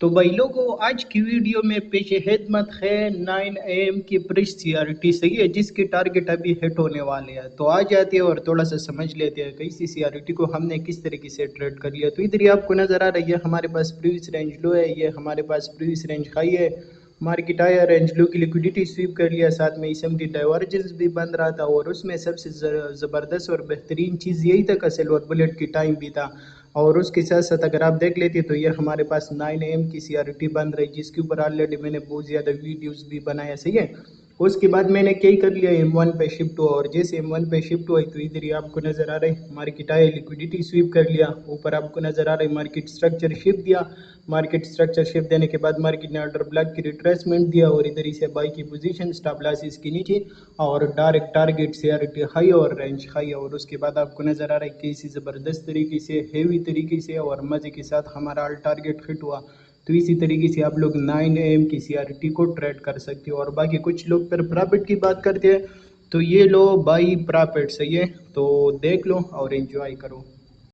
تو भाई लोगों, आज की वीडियो में पेश खिदमत है 9 AM की प्रिश सीआरटी सही है, जिसकी टारगेट अभी हिट होने वाले हैं। तो आ जाते हैं और थोड़ा सा समझ लेते हैं कैसी सीआरटी को हमने किस तरीके से ट्रेड कर लिया। तो इधर ही आपको नज़र आ रही है हमारे पास प्रीवियस रेंज लो है, ये हमारे पास प्रीवियस रेंज हाई है। मार्केट आया, रेंज लो की लिक्विडिटी स्वीप कर लिया, साथ में एसएमटी डाइवर्जेंस भी बन रहा था और उसमें सबसे ज़बरदस्त और बेहतरीन चीज़ यही था कि सिल्वर बुलेट की टाइम भी था। और उसके साथ साथ अगर आप देख लेते तो ये हमारे पास 9 AM की सीआरटी बन रही, जिसके ऊपर ऑलरेडी मैंने बहुत ज़्यादा वीडियोस भी बनाया, सही है। उसके बाद मैंने क्या ही कर लिया, M1 पे शिफ्ट हुआ और जैसे M1 पे शिफ्ट हुआ तो इधर ही आपको नज़र आ रहा है मार्केट आया, लिक्विडिटी स्वीप कर लिया, ऊपर आपको नज़र आ रहा है मार्केट स्ट्रक्चर शिफ्ट दिया। मार्केट स्ट्रक्चर शिफ्ट देने के बाद मार्केट ने ऑर्डर ब्लॉक की रिट्रेसमेंट दिया और इधर ही से बाई की पोजीशन स्टॉप लॉसेस के नीचे और डायरेक्ट टारगेट सीआरटी हाई और रेंज हाई। और उसके बाद आपको नज़र आ रहा है कैसी ज़बरदस्त तरीके से हेवी तरीके से और मज़े के साथ हमारा ऑल टारगेट हिट हुआ। तो इसी तरीके से आप लोग 9 AM की सीआरटी को ट्रेड कर सकते हो। और बाकी कुछ लोग फिर प्रॉफिट की बात करते हैं, तो ये लो बाई प्रॉफिट, सही है, तो देख लो और एंजॉय करो।